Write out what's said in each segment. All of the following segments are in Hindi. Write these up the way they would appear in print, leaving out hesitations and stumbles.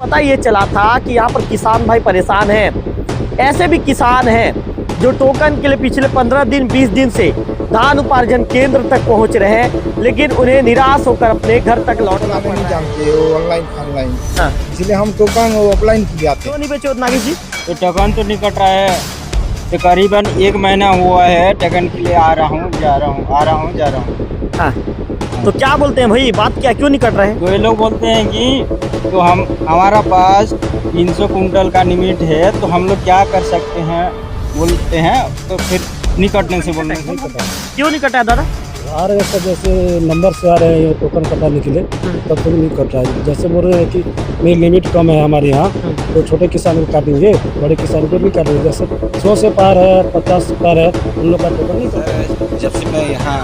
पता ये चला था कि यहाँ पर किसान भाई परेशान हैं। ऐसे भी किसान हैं जो टोकन के लिए पिछले 15 दिन 20 दिन से धान उपार्जन केंद्र तक पहुँच रहे हैं, लेकिन उन्हें निराश होकर अपने घर तक लौटना पड़ रहा है। जानते हो ऑनलाइन हाँ। इसलिए हम टोकन ऑफलाइन किए जाते क्यों नहीं बेचे नागेश जी? तो टोकन तो नहीं कट रहा है, तकरीबन 1 महीना हुआ है टोकन के लिए आ रहा हूँ जा रहा हूँ, आ रहा हूँ जा रहा हूँ। हाँ, तो क्या बोलते हैं भाई, बात क्या, क्यों नहीं कट रहे हैं? तो ये लोग बोलते हैं कि तो हमारा पास 300 कुंटल का लिमिट है, तो हम लोग क्या कर सकते हैं बोलते हैं, तो फिर नहीं कटने से बोलने से क्यों नहीं कटा है दादा? आ रहे हैं जैसे नंबर से आ रहे हैं टोकन कटाने के लिए, तब तक नहीं कट रहा है। जैसे बोल रहे हैं कि मेरी लिमिट कम है हमारे यहाँ, तो छोटे किसान को काटेंगे, बड़े किसान को भी काटेंगे। जैसे 100 से पार है, 50 से पार है, उन लोग का टोकन नहीं कट रहा है। जब से मैं यहाँ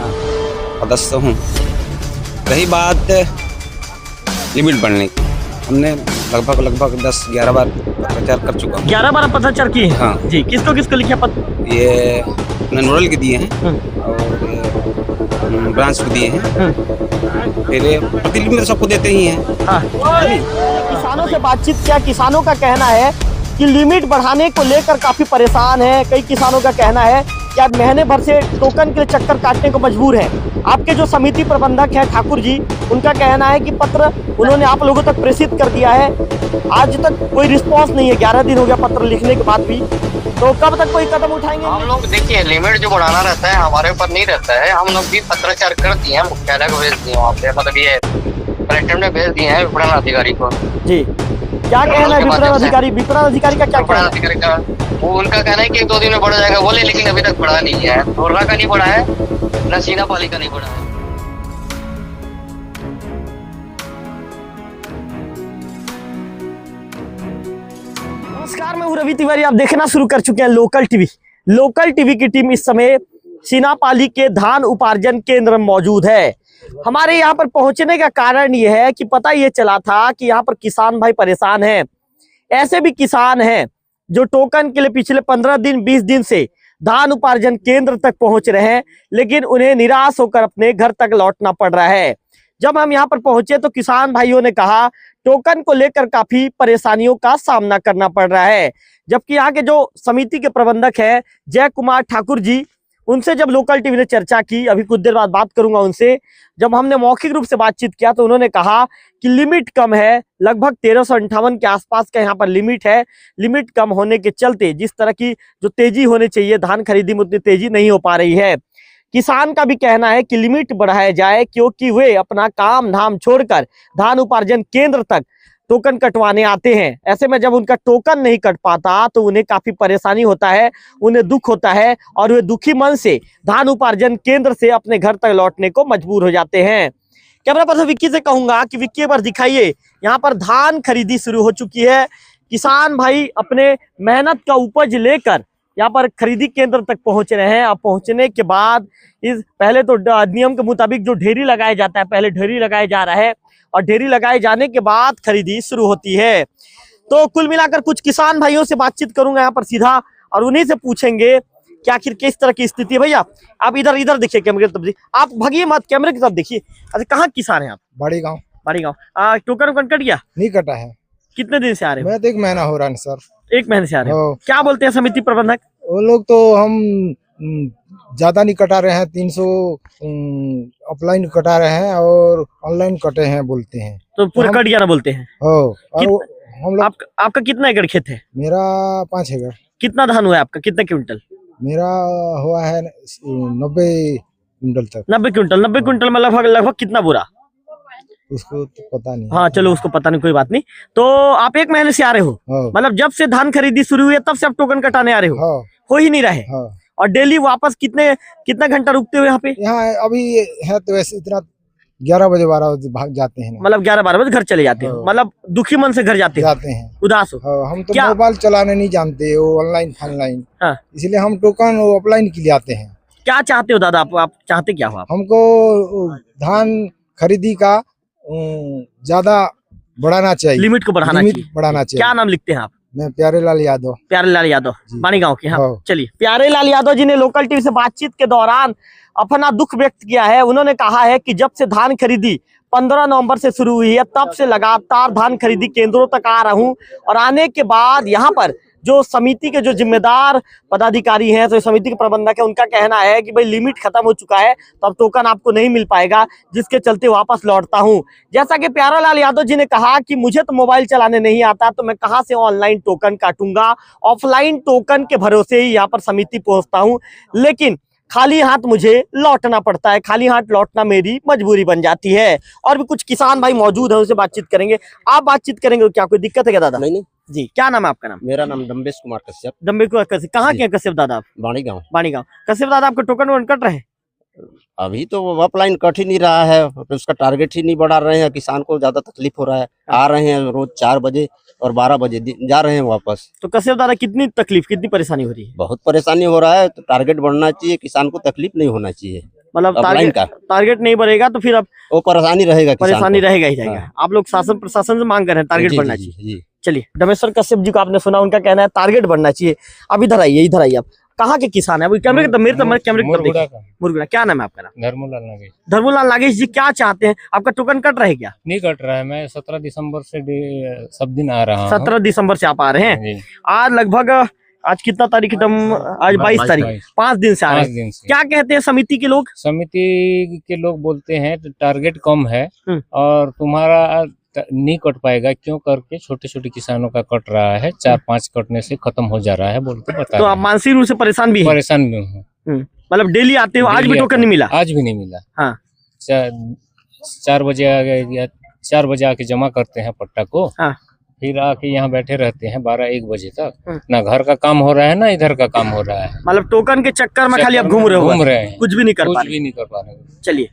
सदस्य हूँ, रही बात लिमिट बढ़ने की, हमने लगभग 10-11 बार प्रचार कर चुका हूँ। 11 बार पत्राचार किए हैं? हाँ जी, किसको किसको लिखे पत्र? ये नोडल के दिए हैं और ब्रांच को दिए हैं, फिर प्रतिलिपि सबको देते ही हैं। हाँ। किसानों से बातचीत किया, किसानों का कहना है कि लिमिट बढ़ाने को लेकर काफी परेशान है। कई किसानों का कहना है कि आज महीने भर से टोकन के लिए चक्कर काटने को मजबूर है। आपके जो समिति प्रबंधक हैं ठाकुर जी, उनका कहना है कि पत्र उन्होंने आप लोगों तक प्रेषित कर दिया है, आज तक कोई रिस्पांस नहीं है। 11 दिन हो गया पत्र लिखने के बाद भी, तो कब तक कोई कदम उठाएंगे? हम लोग देखिए, लिमिट जो बढ़ाना रहता है हमारे ऊपर नहीं रहता है। हम लोग भी पत्राचार कर दिए हैं, मुख्यालय को भेज दिए वहाँ पे, मतलब ये कलेक्टर ने भेज दिए हैं विपणन अधिकारी को। जी, क्या कहना है विपणन अधिकारी का क्या कहना है? अधिकारी का वो उनका कहना है कि 1-2 दिन में बढ़ जाएगा बोले, लेकिन अभी तक बढ़ा नहीं है। धोरना का नहीं बढ़ा है, न सीना पाली का नहीं बढ़ा है। नमस्कार, मैं हूं रवि तिवारी। आप देखना शुरू कर चुके हैं लोकल टीवी। लोकल टीवी की टीम इस समय सीनापाली के धान उपार्जन केंद्र में मौजूद है। हमारे यहाँ पर पहुंचने का कारण यह है कि पता ये चला था कि यहाँ पर किसान भाई परेशान हैं। ऐसे भी किसान हैं जो टोकन के लिए पिछले 15 दिन 20 दिन से धान उपार्जन केंद्र तक पहुंच रहे हैं, लेकिन उन्हें निराश होकर अपने घर तक लौटना पड़ रहा है। जब हम यहाँ पर पहुंचे तो किसान भाइयों ने कहा टोकन को लेकर काफी परेशानियों का सामना करना पड़ रहा है। जबकि यहाँ के जो समिति के प्रबंधक हैं जय कुमार ठाकुर जी, उनसे जब लोकल टीवी ने चर्चा की, अभी कुछ देर बाद बात करूंगा उनसे, जब हमने मौखिक रूप से बातचीत किया तो उन्होंने कहा कि लिमिट कम है, लगभग 1358 के आसपास का यहाँ पर लिमिट है। लिमिट कम होने के चलते जिस तरह की जो तेजी होनी चाहिए धान खरीदी में, उतनी तेजी नहीं हो पा रही है। किसान का भी कहना है कि लिमिट बढ़ाया जाए, क्योंकि वे अपना काम धाम छोड़कर धान उपार्जन केंद्र तक टोकन कटवाने आते हैं। ऐसे में जब उनका टोकन नहीं कट पाता तो उन्हें काफी परेशानी होता है, उन्हें दुख होता है, और वे दुखी मन से धान उपार्जन केंद्र से अपने घर तक लौटने को मजबूर हो जाते हैं। कैमरा पर्सन विक्की से कहूंगा कि विक्की एक बार दिखाइए, यहाँ पर धान खरीदी शुरू हो चुकी है। किसान भाई अपने मेहनत का उपज लेकर यहाँ पर खरीदी केंद्र तक पहुंच रहे हैं। अब पहुंचने के बाद इस पहले तो नियम के मुताबिक जो ढेरी लगाया जाता है, पहले ढेरी लगाया जा रहा है, और ढेरी लगाए जाने के बाद खरीदी शुरू होती है। तो कुल मिलाकर कुछ किसान भाइयों से बातचीत करूंगा यहाँ पर सीधा, और उन्हीं से पूछेंगे कि आखिर किस तरह की स्थिति है। भैया आप इधर देखिए, कैमरे की तरफ, आप भागिए मत, कैमरे की तरफ देखिए। अच्छा, कहाँ किसान है आप? बड़ी गाँव। बड़ी गाँव। टोकन कट गया? नहीं कटा है। कितने दिन से आ रहे हो? मैं तो 1 महीना हो रहा है सर। 1 महीने से आ रहे हो। क्या बोलते हैं समिति प्रबंधक? वो लोग तो हम ज्यादा नहीं कटा रहे हैं, 300 ऑफलाइन कटा रहे हैं और ऑनलाइन कटे हैं बोलते हैं। तो पूरा कट गया ना बोलते हैं? और हम लोग आपका कितना एकड़ खेत है? मेरा 5 एकड़। कितना धान हुआ है आपका, कितना क्विंटल? मेरा हुआ है 90 कुंटल तक। 90 क्विंटल। 90 क्विंटल में लगभग कितना बोरा? उसको तो पता नहीं। हाँ चलो, उसको पता नहीं, कोई बात नहीं। तो आप 1 महीने से आ रहे हो, मतलब जब से धान खरीदी शुरू हुई है तब से आप टोकन कटाने आ रहे हो? हो ही नहीं रहे। और डेली वापस कितना घंटा रुकते हो यहाँ पे? यहाँ अभी है तो वैसे इतना 11 बजे 12 बजे भाग जाते हैं, मतलब 11-12 बजे घर चले जाते हो, मतलब दुखी मन से घर जाते हैं, उदास हो। हम तो मोबाइल चलाने नहीं जानते हो, ऑनलाइन ऑनलाइन, इसलिए हम टोकन ऑफलाइन के लिए आते हैं। क्या चाहते हो दादा आप चाहते क्या हो? हमको धान खरीदी का ज्यादा बढ़ाना चाहिए, लिमिट को बढ़ाना चाहिए। क्या नाम लिखते हैं आप? मैं प्यारेलाल यादव। प्यारेलाल यादव, बानी गांव के। हाँ चलिए, प्यारेलाल यादव जी ने लोकल टीवी से बातचीत के दौरान अपना दुख व्यक्त किया है। उन्होंने कहा है कि जब से धान खरीदी 15 नवंबर से शुरू हुई है, तब से लगातार धान खरीदी केंद्रों तक आ रहा हूं और आने के बाद यहाँ पर जो समिति के जो जिम्मेदार पदाधिकारी हैं, तो समिति के प्रबंधक है, उनका कहना है कि भाई लिमिट खत्म हो चुका है, तो अब टोकन आपको नहीं मिल पाएगा, जिसके चलते वापस लौटता हूं। जैसा कि प्यारालाल यादव जी ने कहा कि मुझे तो मोबाइल चलाने नहीं आता, तो मैं कहां से ऑनलाइन टोकन काटूंगा, ऑफलाइन टोकन के भरोसे ही यहाँ पर समिति पहुंचता हूं, लेकिन खाली हाथ मुझे लौटना पड़ता है, खाली हाथ लौटना मेरी मजबूरी बन जाती है। और भी कुछ किसान भाई मौजूद हैं, उनसे बातचीत करेंगे। आप बातचीत करेंगे तो क्या कोई दिक्कत है क्या दादा? नहीं जी, क्या नाम है आपका? नाम मेरा नाम डम्बेश कुमार कश्यप, दम्बे को कश्यप। कहाँ के हैं कश्यप दादा आप? बाणी गांव। बाणी गाँव। कश्यप दादा आपका टोकन वोकन कट रहे हैं? अभी तो ऑफलाइन कट ही नहीं रहा है, उसका टारगेट ही नहीं बढ़ा रहे हैं, किसान को ज्यादा तकलीफ हो रहा है। आ रहे हैं रोज 4 बजे और 12 बजे जा रहे हैं वापस। तो कश्यप दादा कितनी तकलीफ, कितनी परेशानी हो रही है? बहुत परेशानी हो रहा है, तो टारगेट बढ़ना चाहिए, किसान को तकलीफ नहीं होना चाहिए। मतलब ऑफलाइन टारगेट नहीं बढ़ेगा तो फिर अब वो परेशानी रहेगा, परेशानी रहेगा ही रहेगा। आप लोग शासन प्रशासन से मांग कर रहे हैं टारगेट बढ़ना चाहिए। चलिए, डमेश्वर कश्यप जी को आपने सुना, उनका कहना है टारगेट बढ़ना चाहिए। अब इधर आइए, इधर आइए। आप कहाँ के किसान है? कैमरे के कैमरे के मुरगुड़ा। क्या नाम है आपका? नाम धर्मलाल नागेश। धर्मलाल नागेश जी, क्या चाहते हैं? आपका टोकन कट रहा है क्या? नहीं कट रहा है, मैं 17 दिसंबर से सब दिन आ रहा हूँ। 17 दिसंबर से आप आ रहे हैं? जी। आज लगभग, आज कितना तारीख? आज 22 तारीख, 5 दिन से आ रहे हैं। 5 दिन से। क्या कहते हैं समिति के लोग? समिति के लोग बोलते हैं टारगेट कम है हम्म। और तुम्हारा नहीं कट पाएगा, क्यों करके छोटे छोटे किसानों का कट रहा है, 4-5 कटने से खत्म हो जा रहा है बोल के बता तो रहे आप हैं। मानसिक रूप से परेशान भी हैं? परेशान भी हूँ। मतलब डेली आते हो, आज भी डेली टोकन आता नहीं मिला? आज भी नहीं मिला। हाँ। 4 बजे आ गए, 4 बजे आके जमा करते हैं पट्टा को। हाँ। फिर आके यहाँ बैठे रहते हैं 12-1 बजे तक। ना घर का काम हो रहा है, ना इधर का काम हो रहा है। मतलब टोकन के चक्कर में खाली आप घूम रहे हो? घूम रहे हैं, कुछ भी नहीं कर पा कुछ रहे? भी नहीं कर पा रहे। चलिए,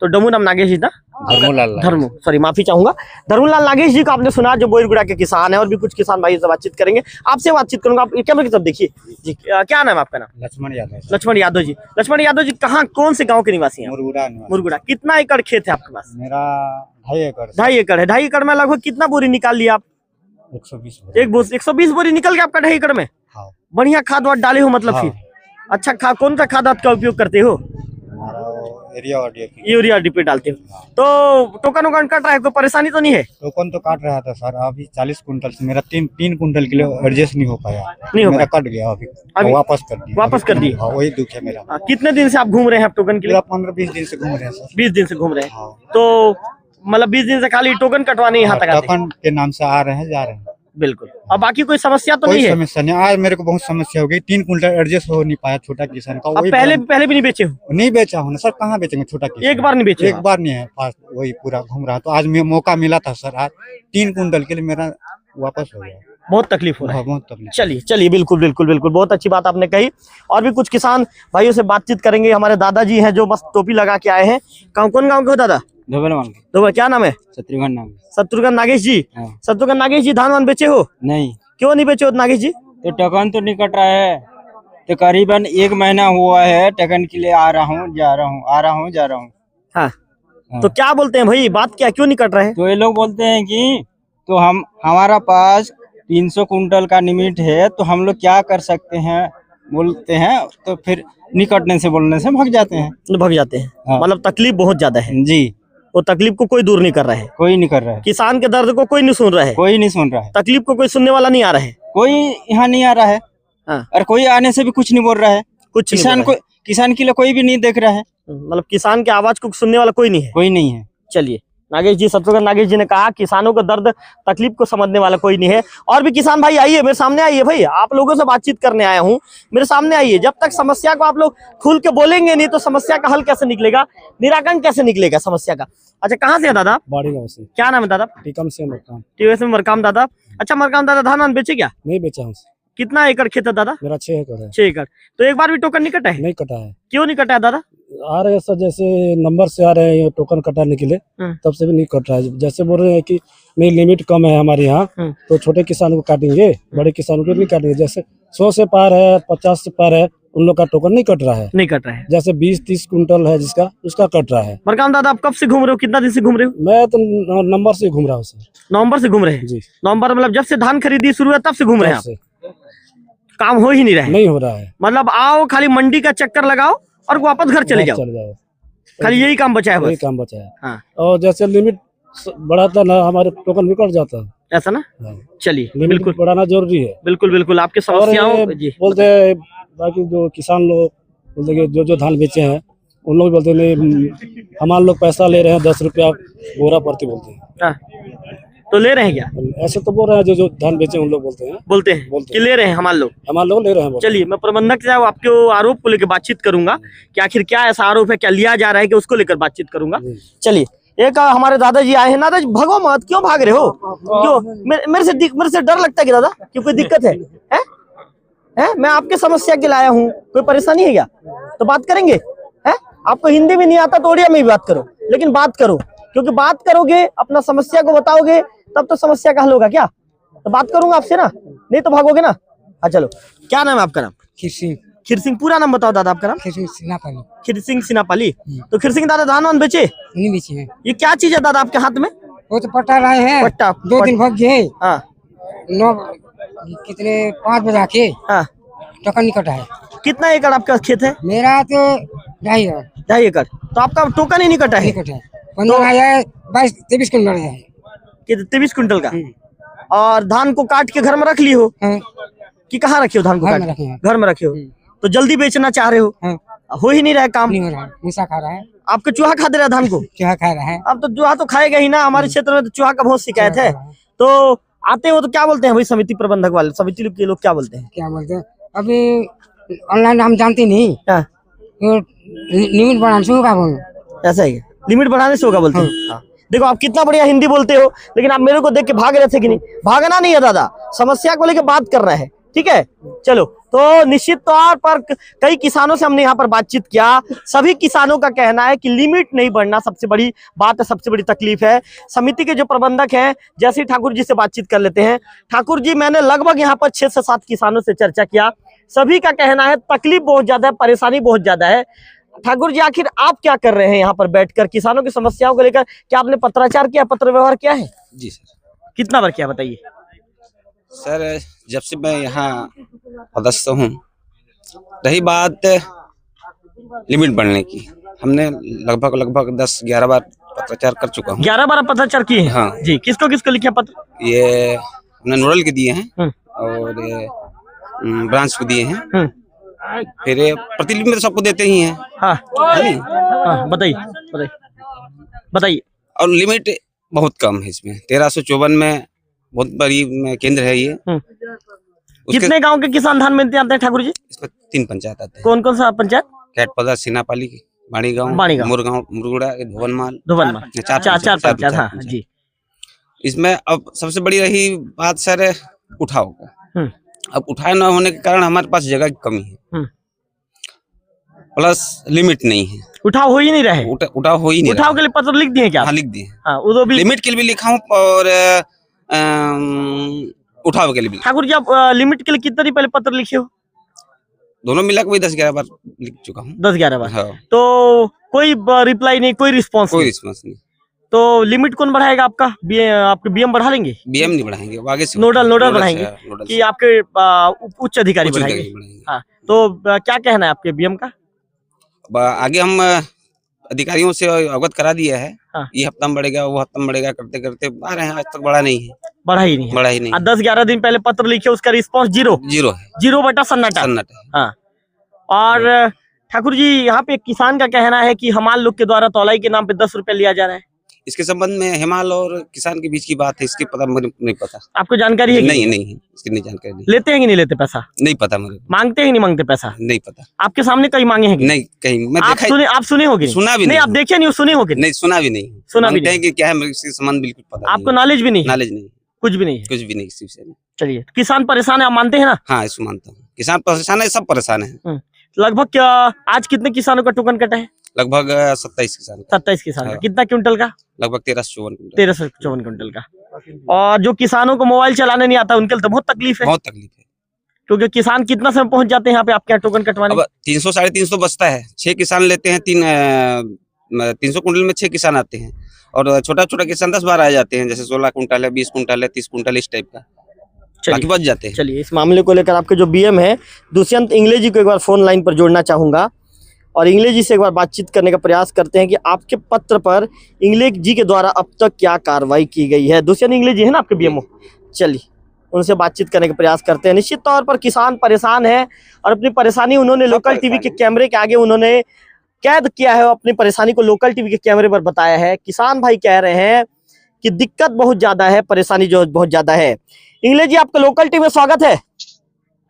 तो डमू नाम नागेश जी था? धर्मलाल सॉरी, माफी चाहूंगा। धर्मलाल नागेश जी को आपने सुना, जो बोईरगुड़ा के किसान है, और भी कुछ किसान भाई से बातचीत करेंगे। आपसे बातचीत करूंगा। आप कैमरे की तरफ देखिए जी। क्या नाम है आपका? नाम लक्ष्मण यादव। लक्ष्मण यादव जी। लक्ष्मण यादव जी, कहाँ, कौन से गांव के निवासी हैं? मुरगुड़ा। कितना एकड़ खेत है आपके पास? मेरा 2.5 एकड़। 2.5 एकड़ है। 2.5 एकड़ में लगभग कितना बोरी निकाल लिया आप? 120 बोरी निकल गया आपका 2.5 एकड़ में? हाँ। बढ़िया खाद वाद डाले हो मतलब? फिर अच्छा कौन सा खाद का उपयोग करते हो? यूरिया डीपी डालते हो। तो टोकन वोकन कट रहा है, कोई परेशानी तो नहीं है? टोकन तो काट रहा था सर, अभी 40 कुंटल से मेरा 3 कुंटल के लिए एडजस्ट नहीं हो पाया। नहीं हो मेरा कट गया अभी वापस कर दिया। वापस कर दिए? हाँ, वही दुख है मेरा। कितने दिन से आप घूम रहे हैं आप टोकन के लिए? 15-20 दिन से घूम रहे हैं सर। 20 दिन से घूम रहे हैं। हाँ। तो मतलब 20 दिन से खाली टोकन कटवाने यहाँ तक आते हैं? टोकन के नाम से आ रहे हैं, जा रहे हैं। बिल्कुल। और बाकी कोई समस्या तो कोई नहीं है? समस्या नहीं। आज मेरे को बहुत समस्या हो गई, 3 कुंटल एडजस्ट हो नहीं पाया छोटा किसान का। अब पहले भी नहीं बेचे हो? नहीं बेचा हूँ ना सर, कहाँ बेचेंगे छोटा किसान? एक बार नहीं बेचे? एक बार नहीं है, फास्ट वही पूरा घूम रहा। तो आज मौका मिला था सर, आज 3 कुंटल के लिए मेरा वापस हो गया। बहुत तकलीफ हो रहा है? बहुत तकलीफ। चलिए, बिल्कुल बिल्कुल बिल्कुल, बहुत अच्छी बात आपने कही। और भी कुछ किसान भाइयों से बातचीत करेंगे। हमारे दादाजी हैं जो मस्त टोपी लगा के आए हैं। कौन गाँव के हो दादा? दोबल। क्या नाम है? शत्रुघ्न नाम। शत्रुघ्न नागेश जी। हाँ। शत्रुघ्न नागेश जी, धान वान बेचे हो? नहीं। क्यों नहीं बेचे हो नागेश जी? तो टोकन तो नहीं कट रहा है, तो करीबन 1 महीना हुआ है टोकन के लिए आ रहा हूँ, जा रहा हूँ, आ रहा हूँ, जा रहा हूँ। हाँ। तो क्या बोलते हैं भाई, बात क्या, क्यों नहीं कट रहे हैं? तो ये लोग बोलते हैं कि तो हमारा पास 300 कुंटल का लिमिट है, तो हम लोग क्या कर सकते हैं बोलते हैं, तो फिर नहीं कटने से बोलने से भाग जाते हैं। भाग जाते हैं। हाँ। मतलब तकलीफ बहुत ज्यादा है जी। वो तकलीफ को कोई दूर नहीं कर रहा है? कोई नहीं कर रहा है। किसान के दर्द को कोई नहीं सुन रहा है? कोई नहीं सुन रहा है। तकलीफ को कोई सुनने वाला नहीं आ रहा है? कोई यहाँ नहीं आ रहा है। हाँ। और कोई आने से भी कुछ नहीं बोल रहा है। कुछ किसान के लिए कोई भी नहीं देख रहा है। मतलब किसान की आवाज को सुनने वाला कोई नहीं है? कोई नहीं है। चलिए, नागेश जी, शत्रुघ्न नागेश जी ने कहा किसानों का दर्द, तकलीफ को समझने वाला कोई नहीं है। और भी किसान भाई आइए, मेरे सामने आइए भाई, आप लोगों से बातचीत करने आया हूँ, मेरे सामने आइए। जब तक समस्या को आप लोग खुल के बोलेंगे नहीं, तो समस्या का हल कैसे निकलेगा, निराकरण कैसे निकलेगा समस्या का? अच्छा, कहाँ से है दादा? बाड़ी गाँव से। क्या नाम है दादा? टीकम से मरकाम। टीएस में मरकाम दादा। अच्छा मरकाम दादा, धान वान बेचे क्या? नहीं बेचा हूँ। कितना एकड़ खेत है दादा? मेरा 6 एकड़ है। 6 एकड़। तो एक बार भी टोकन नहीं कटा है? नहीं कटा है। क्यों नहीं कटा है दादा? आ रहे हैं सर, जैसे नंबर से आ रहे हैं टोकन कटाने के लिए, तब से भी नहीं कट रहा है। जैसे बोल रहे हैं कि नहीं लिमिट कम है हमारे यहाँ, तो छोटे किसान को काटेंगे, बड़े किसान को नहीं काटेंगे। जैसे 100 से पार है, 50 से पार है, उन लोग का टोकन नहीं कट रहा है। नहीं कट रहा है। जैसे 20-30 कुंटल है जिसका, उसका कट रहा है। मरकाम दादा, आप कब से घूम रहे हो, कितना दिन से घूम रहे हो? मैं तो नंबर से घूम रहा हूँ सर। नवंबर से घूम रहे हैं जी? नवंबर मतलब जब से धान खरीदी शुरू है तब से घूम रहे हैं? काम हो ही नहीं रहा है? नहीं हो रहा है। मतलब आओ, खाली मंडी का चक्कर लगाओ और वापस घर चले जाओ। खाली यही काम बचा है यही बस। काम बचा है। हाँ। और जैसे लिमिट बढ़ाता ना हमारे टोकन भी कट जाता है। ऐसा ना, हाँ। चलिए लिमिट बिल्कुल बढ़ाना जरूरी है। बिल्कुल बिल्कुल आपके और समस्याओं ये जी बोलते हैं बाकी जो किसान लोग बोलते हैं कि जो धान बेचे हैं उन लोग बोलते हैं नहीं हमारे लोग पैसा ले रहे हैं 10 रुपया बोरा प्रति बोलते हैं। हाँ, तो ले रहे हैं क्या? ऐसे तो बोल रहे हैं जो जो धान बेचे उन लोग बोलते हैं बोलते हैं कि ले रहे हैं हमारे लोग। हमारे लोग ले रहे हैं बोलते चलिए मैं प्रबंधक से आपके आरोप को लेकर बातचीत करूंगा कि आखिर क्या ऐसा आरोप है, क्या लिया जा रहा है, कि उसको लेकर बातचीत करूंगा। हैं। चलिए एक हमारे दादाजी आए हैं। दादाजी भगो मत, क्यों भाग रहे हो? क्यों मेरे से डर लगता है कि दादा कि कोई दिक्कत है? हैं? मैं आपके समस्या के लाया हूँ, कोई परेशानी है क्या? तो बात करेंगे। हैं? आपको हिंदी भी नहीं आता तो उड़िया में भी बात करो, लेकिन बात करो, क्योंकि बात करोगे अपना समस्या को बताओगे तब तो समस्या का हल होगा। क्या तो बात करूंगा आपसे ना, नहीं तो भागोगे ना। हाँ चलो, क्या नाम है आपका? नाम खीर सिंह। पूरा नाम बताओ दादा आपका नाम? खीर सिंह सिनापाली। तो खीर सिंह दादा धान वान बेचे? नहीं बेचे हैं। ये क्या चीज है दादा आपके हाथ में? वो तो पट्टा लाए हैं, पट्टा 2 दिन भग गए। हाँ 9 कितने 5 बजा के हाँ। टोकन नहीं कटा है। कितना एकड़ आपका खेत है? मेरा तो 2.5 2.5 एकड़। तो आपका टोकन ही नहीं कटा है? नहीं कटा है। 15 आया 22-23 कुंटल है। कि 23 कुंटल का। और धान को काट के घर में रख ली हो हाँ, कि कहाँ रखे हो धान को? घर काट में के? रखे हैं। घर में रखे हो। तो जल्दी बेचना चाह रहे हो, हाँ, हो ही नहीं रहा है काम। नहीं हो रहा है। मूसा खा रहा है, आपको चूहा खा दे रहा है धान को? चूहा खा रहा है। अब तो चूहा तो खाएगा ही ना, हमारे क्षेत्र में तो चूहा का बहुत शिकायत है। तो आते हो तो क्या बोलते हैं भाई समिति प्रबंधक वाले, समिति के लोग क्या बोलते हैं? क्या बोलते हैं अभी ऑनलाइन हम जानते नहीं। हाँ, तो लिमिट बढ़ाने से होगा बोलो। ऐसा ही है, लिमिट बढ़ाने से होगा बोलते हैं। हाँ। देखो आप कितना बढ़िया हिंदी बोलते हो, लेकिन आप मेरे को देख के भाग रहे थे कि नहीं? भागना नहीं है दादा, समस्या को लेकर बात करना है, ठीक है? चलो, तो निश्चित तौर पर कई किसानों से हमने यहाँ पर बातचीत किया। सभी किसानों का कहना है कि लिमिट नहीं बढ़ना सबसे बड़ी बात है, सबसे बड़ी तकलीफ है। समिति के जो प्रबंधक हैं जैसे ठाकुर जी से बातचीत कर लेते हैं। ठाकुर जी, मैंने लगभग यहाँ पर 6 से 7 किसानों से चर्चा किया, सभी का कहना है तकलीफ बहुत ज्यादा है, परेशानी बहुत ज्यादा है। ठाकुर जी, आखिर आप क्या कर रहे हैं यहाँ पर बैठकर किसानों की समस्याओं को लेकर? क्या आपने पत्राचार किया, पत्र व्यवहार किया है? जी सर। कितना बार किया बताइए? सर जब से मैं यहाँ पदस्थ हूँ, रही बात लिमिट बढ़ने की, हमने लगभग 10-11 बार पत्राचार कर चुका हूँ। 11 बार पत्राचार किए हैं? हाँ जी। किसको किसको लिखे पत्र? ये हमने नोडल के दिए हैं और ये ब्रांच को दिए हैं, फिर प्रतिलिपि में तो सबको देते ही हैं। हाँ है नहीं? हाँ, बताइए बताइए बताइए। और लिमिट बहुत कम है इसमें। 1354 में बहुत बड़ी केंद्र है ये। कितने गांव के किसान धान बेचते आते हैं ठाकुर जी? इसमें 3 पंचायत आते हैं। कौन कौन सा पंचायत? कैटपदा, सिनापाली, बाड़ी गांव, मुरगांव, मुरगुड़ा, धोवनमाल, चार पंचायत। हाँ जी। इसमें अब सबसे बड़ी रही बात सर उठाव का। अब उठाव न होने के कारण हमारे पास जगह की कमी है, प्लस लिमिट नहीं है। उठाव हो ही नहीं रहे। उठाव हो ही नहीं। उठाव के लिए पत्र लिख दिए क्या? हाँ लिख दिए। हाँ, वो भी लिमिट के लिए भी लिखा हूँ और उठाव के लिए भी। ठाकुर जी, आप लिमिट के लिए कितनी देर पहले पत्र लिखे हो? दोनों मिला के वही 10-11 बार लिख चुका हूँ। 10-11 बार। हाँ। तो कोई रिप्लाई नहीं, कोई रिस्पॉन्स नहीं। तो लिमिट कौन बढ़ाएगा आपका? आपके बीएम बढ़ा लेंगे? बीएम नहीं बढ़ाएंगे, वो आगे से नोडल बढ़ाएंगे कि आपके उच्च अधिकारी बढ़ाएंगे? हाँ, तो क्या कहना है आपके बीएम का? आगे हम अधिकारियों से अवगत करा दिया है। हाँ। ये हफ्ता में बढ़ेगा, वो हफ्ता में बढ़ेगा, करते करते आ रहे हैं, आज तक बढ़ा नहीं है। बढ़ा ही नहीं है। 10-11 दिन पहले पत्र लिखे, उसका रिस्पॉन्स जीरो है। 0 बटा सन्नाटा। हाँ। और ठाकुर जी, यहाँ पे किसान का कहना है कि हमारे लोग के द्वारा तौलाई के नाम पे 10 रुपए लिया जा रहा है। इसके संबंध में हिमाल और किसान के बीच की बात है, इसके पता मुझे नहीं पता। आपको जानकारी है? नहीं इसकी नहीं जानकारी नहीं। लेते हैं कि नहीं लेते पैसा? नहीं पता मुझे। मांगते हैं कि नहीं मांगते पैसा? नहीं पता। आपके सामने कहीं मांगे हैं? नहीं, कहीं मैं आप सुने होगे? सुना भी नहीं। आप देखे नहीं, सुने होगे? नहीं, सुना भी नहीं। सुना भी नहीं। क्या है इसके संबंध बिल्कुल पता। आपको नॉलेज भी नहीं? नॉलेज नहीं, कुछ भी नहीं? कुछ भी नहीं इस विषय में। चलिए, किसान परेशान है, आप मानते हैं ना? हाँ, इसको मानता हूँ। किसान परेशान है, सब परेशान है। लगभग क्या आज कितने किसानों का टोकन कटा है? लगभग 27 किसान। 27 किसान का। कितना क्विंटल का? लगभग 1354 क्विंटल। 1354 क्विंटल का। और जो किसानों को मोबाइल चलाने नहीं आता उनके लिए तो बहुत तकलीफ है। बहुत तकलीफ है, क्योंकि किसान कितना समय पहुंच जाते हैं यहाँ पे आपके यहाँ टोकन कटवाने? 300-350 बचता है। 6 किसान लेते हैं, 300 कुंटल में 6 किसान आते हैं। और छोटा किसान 10 बार आ जाते हैं, जैसे 16 कुंटल है, 20 कुंटल है, 30 कुंटल, इस टाइप का। बाकी बच जाते हैं। चलिए, इस मामले को लेकर आपके जो बीएम है दुष्यंत इंगले जी को एक बार फोन लाइन पर जोड़ना चाहूंगा। और इंग्लिश जी से एक बार बातचीत करने का प्रयास करते हैं कि आपके पत्र पर इंग्लिश जी के द्वारा अब तक क्या कार्रवाई की गई है। दूसरे इंग्लिश जी है ना आपके बीएमओ, चलिए उनसे बातचीत करने का प्रयास करते हैं। निश्चित तौर पर किसान परेशान है और अपनी परेशानी उन्होंने लोकल टीवी के कैमरे के आगे उन्होंने कैद किया है, अपनी परेशानी को लोकल टीवी के कैमरे पर बताया है। किसान भाई कह रहे हैं कि दिक्कत बहुत ज्यादा है, परेशानी जो बहुत ज्यादा है। इंग्लिश जी आपका लोकल टीवी में स्वागत है।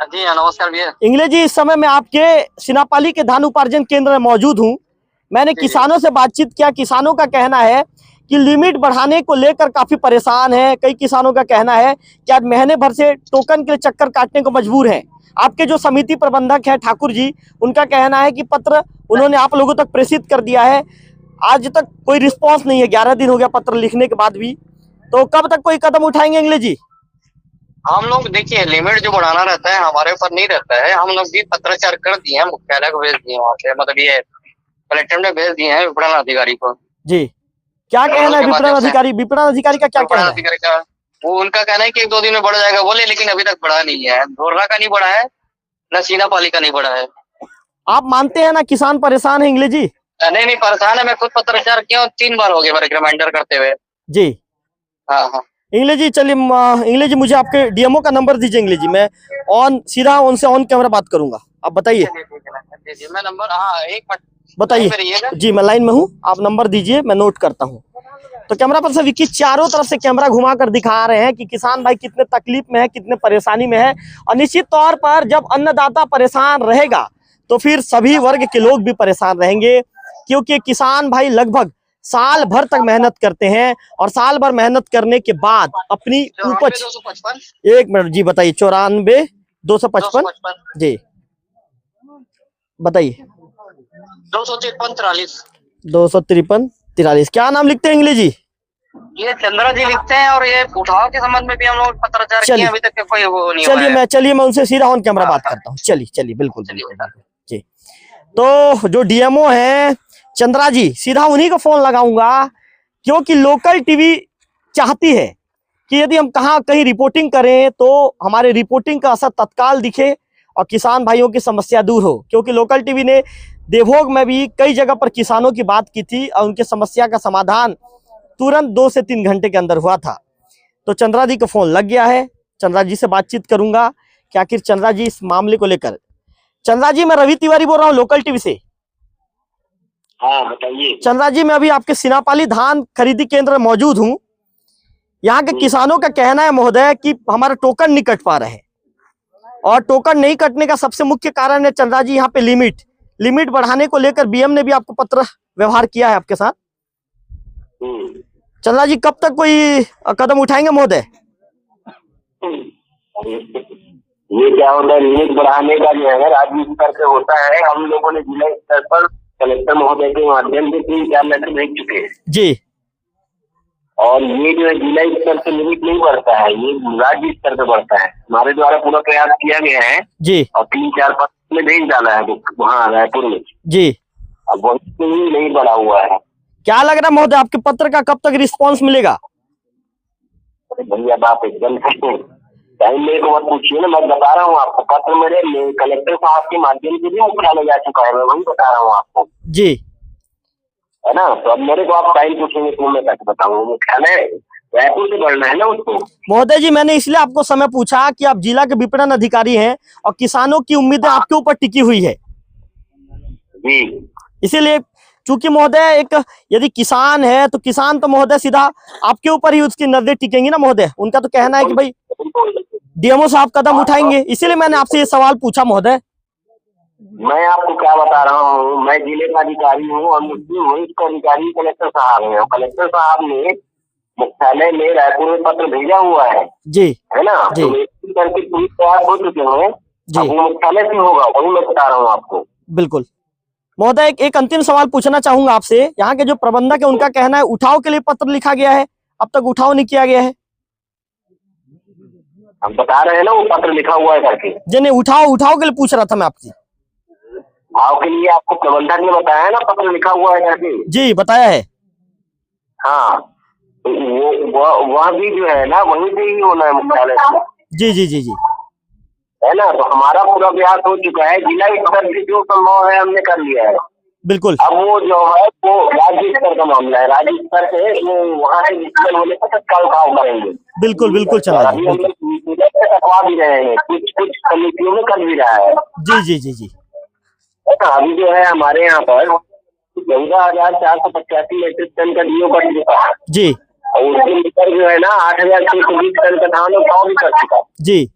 जी नमस्कार भैया। इंग्लिश जी इस समय मैं आपके सिनापाली के धान उपार्जन केंद्र में मौजूद हूं। मैंने किसानों से बातचीत किया। किसानों का कहना है कि लिमिट बढ़ाने को लेकर काफी परेशान है। कई किसानों का कहना है कि आज महीने भर से टोकन के चक्कर काटने को मजबूर हैं। आपके जो समिति प्रबंधक है ठाकुर जी, उनका कहना है कि पत्र उन्होंने आप लोगों तक प्रेषित कर दिया है, आज तक कोई रिस्पांस नहीं है। 11 दिन हो गया पत्र लिखने के बाद भी, तो कब तक कोई कदम उठाएंगे इंग्लिश जी? हम लोग देखिए लिमिट जो बढ़ाना रहता है हमारे ऊपर नहीं रहता है। हम लोग भी पत्राचार कर दिए हैं, मुख्यालय को भेज दिए वहाँ पे, मतलब ये कलेक्टर ने भेज दिए हैं विपणन अधिकारी को। जी क्या कहना है विपणन अधिकारी का क्या कहना है? वो उनका कहना है कि 1-2 दिन में बढ़ जाएगा बोले, लेकिन अभी तक बढ़ा नहीं है। धोरना का नहीं बढ़ा है, न सीनापाली का नहीं बढ़ा है। आप मानते हैं ना किसान परेशान है इंग्लिश जी? नहीं परेशान है, मैं खुद पत्राचार किया 3 बार हो गया मेरे रिमाइंडर करते हुए। जी हाँ इंग्लिश जी चलिए, इंग्लिश जी मुझे आपके डीएमओ का नंबर दीजिए इंग्लिश जी, मैं सीधा उनसे ऑन कैमरा बात करूंगा। आप बताइए। मैं नंबर, हाँ 1 मिनट बताइए। जी मैं लाइन में हूँ, आप नंबर दीजिए, मैं नोट करता हूँ। तो कैमरा पर्सन विक्की चारों तरफ से कैमरा घुमा कर दिखा रहे हैं कि किसान भाई कितने तकलीफ में है, कितने परेशानी में है। और निश्चित तौर पर जब अन्नदाता परेशान रहेगा तो फिर सभी वर्ग के लोग भी परेशान रहेंगे, क्योंकि किसान भाई लगभग साल भर तक मेहनत करते हैं और साल भर मेहनत करने के बाद अपनी उपज, 1 मिनट जी बताइए, 94 255 जी बताइए। 253 43। क्या नाम लिखते हैं इंग्लिश जी? ये चंद्रा जी लिखते हैं, और ये उठाव के संबंध में भी हम लोग पत्राचार किए, अभी तक कोई वो नहीं हुआ है। चलिए मैं उनसे सीधा ऑन कैमरा बात करता हूँ। चलिए बिल्कुल जी। तो जो डीएमओ है चंद्रा जी, सीधा उन्हीं को फोन लगाऊंगा, क्योंकि लोकल टीवी चाहती है कि यदि हम कहीं रिपोर्टिंग करें तो हमारे रिपोर्टिंग का असर तत्काल दिखे और किसान भाइयों की समस्या दूर हो। क्योंकि लोकल टीवी ने देवभोग में भी कई जगह पर किसानों की बात की थी और उनके समस्या का समाधान तुरंत 2 से 3 घंटे के अंदर हुआ था। तो चंद्रा जी को फोन लग गया है, चंद्रा जी से बातचीत करूंगा कि आखिर चंद्रा जी इस मामले को लेकर। चंद्रा जी मैं रवि तिवारी बोल रहा हूँ लोकल टीवी से। हाँ बताइए। चंद्रा जी मैं अभी आपके सिनापाली धान खरीदी केंद्र में मौजूद हूँ। यहाँ के किसानों का कहना है महोदय कि हमारा टोकन नहीं कट पा रहे हैं, और टोकन नहीं कटने का सबसे मुख्य कारण है चंद्रा जी यहाँ पे लिमिट बढ़ाने को लेकर बीएम ने भी आपको पत्र व्यवहार किया है आपके साथ। चंद्रा जी कब तक कोई कदम उठाएंगे महोदय? ये क्या होता है, लिमिट बढ़ाने का जो है राज्य स्तर पे होता है। हम लोगों ने जिला स्तर पर कलेक्टर महोदय के माध्यम से 3-4 लेटर भेज चुके हैं जी। और ये जो है जिला स्तर से लिमिट नहीं बढ़ता है, ये राज्य स्तर पे बढ़ता है। हमारे द्वारा पूरा प्रयास किया गया है जी, और 3-4 पत्र में भेज डाला है वहाँ रायपुर में जी। अब वही नहीं बढ़ा हुआ है। क्या लग रहा है महोदय आपके पत्र का कब तक रिस्पांस मिलेगा? भैया आप एकदम टाइम मेरे को मत पूछिए ना, मैं बता रहा हूँ आपको। पत्र मेरे कलेक्टर साहब के माध्यम से भी मुख्यालय जा चुका है, मैं वही बता रहा हूँ आपको जी, है ना। तो अब मेरे को आप टाइम पूछेंगे तो मैं कैसे बताऊँ? मुख्यालय रायपुर से बढ़ना है ना उसको। महोदय जी मैंने इसलिए आपको समय पूछा कि आप जिला के विपणन अधिकारी हैं और किसानों की उम्मीदें आपके ऊपर टिकी हुई है जी। इसीलिए, चूंकि महोदय एक यदि किसान है तो किसान तो महोदय सीधा आपके ऊपर ही उसकी नजरें टिकेंगी ना महोदय। उनका तो कहना है कि भाई डीएमओ साहब कदम उठाएंगे, इसीलिए मैंने आपसे ये सवाल पूछा महोदय। मैं आपको क्या बता रहा हूँ, मैं जिले का अधिकारी हूँ और मुस्लिम हूँ, इसका अधिकारी कलेक्टर साहब है। कलेक्टर साहब ने मुख्यालय में रायपुर में पत्र भेजा हुआ है जी, है ना जी। तो करके पूरी तैयार हो चुके हैं जी। वो मुख्यालय से होगा, वही मैं बता रहा हूँ आपको। बिल्कुल महोदय, एक अंतिम सवाल पूछना चाहूंगा आपसे। यहाँ के जो प्रबंधक है उनका कहना है उठाव के लिए पत्र लिखा गया है, अब तक उठाव नहीं किया गया है। हम बता रहे हैं ना वो पत्र लिखा हुआ है करके। जी नहीं, उठाव के लिए पूछ रहा था मैं आपसे। भाव के लिए आपको प्रबंधक ने बताया है ना पत्र लिखा हुआ है करके। जी बताया है। हाँ तो वह भी जो है ना वहीं से ही होना है मुख्यालय से। जी जी जी जी है ना। तो हमारा पूरा प्रयास हो चुका है, जिला स्तर से जो संभव है हमने कर लिया है। बिल्कुल अब वो जो है वो राज्य स्तर का मामला है, राज्य स्तर से वो वहाँ से डिसीजन होने पर तत्काल उठाव करेंगे। बिल्कुल बिल्कुल चंद्रा जी, अभी हम बिल्कुल। लोग कटवा भी रहे हैं, कुछ कुछ समितियों में कर भी रहा है। जी जी जी जी। अभी जो है हमारे यहाँ पर 14,485 मीट्रिक टन का डीओ कर चुका है जी और उसके ऊपर जो है ना 8,620 टन का धान उठाव भी कर चुका। जी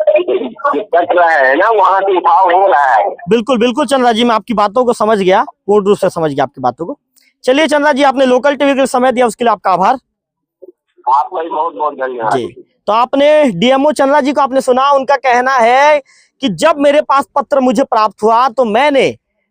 जो कट रहा है ना वहाँ से उठाव हो रहा है। बिल्कुल बिल्कुल चंद्रा जी, मैं आपकी बातों को समझ गया, पूर्ण रूप से समझ गया आपकी बातों को। चलिए चंद्रा जी, आपने लोकल टीवी के लिए समय दिया, उसके लिए आपका आभार। आपका भी बहुत बहुत धन्यवाद। जी, तो आपने डीएमओ चंद्रा जी को आपने सुना, उनका कहना है कि जब मेरे पास पत्र मुझे प्राप्त हुआ तो मैंने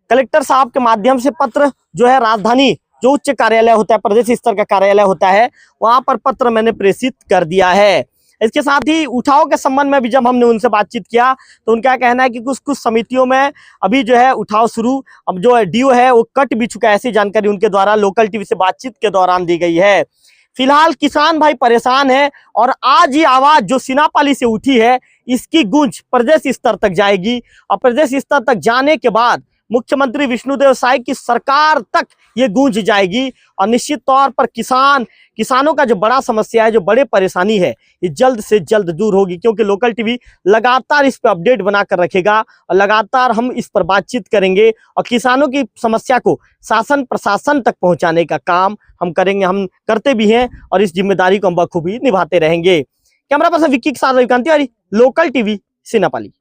कलेक्टर साहब के माध्यम से पत्र जो है राजधानी जो उच्च कार्यालय होता है, प्रदेश स्तर का कार्यालय होता है, वहां पर पत्र मैंने प्रेषित कर दिया है। इसके साथ ही उठाव के संबंध में भी जब हमने उनसे बातचीत किया तो उनका कहना है कि कुछ समितियों में अभी जो है उठाव शुरू, अब जो डीओ है वो कट भी चुका है, ऐसी जानकारी उनके द्वारा लोकल टीवी से बातचीत के दौरान दी गई है। फिलहाल किसान भाई परेशान है और आज ये आवाज जो सीनापाली से उठी है इसकी गूंज प्रदेश स्तर तक जाएगी और प्रदेश स्तर तक जाने के बाद मुख्यमंत्री विष्णुदेव साय की सरकार तक ये गूंज जाएगी और निश्चित तौर पर किसानों का जो बड़ा समस्या है, जो बड़े परेशानी है, ये जल्द से जल्द दूर होगी, क्योंकि लोकल टीवी लगातार इस पर अपडेट बनाकर रखेगा और लगातार हम इस पर बातचीत करेंगे और किसानों की समस्या को शासन प्रशासन तक पहुंचाने का काम हम करेंगे, हम करते भी हैं और इस जिम्मेदारी को हम बखूबी निभाते रहेंगे। कैमरा पर्सन विक्की के साथ रविकांत तिवारी, लोकल टीवी, सीनापाली।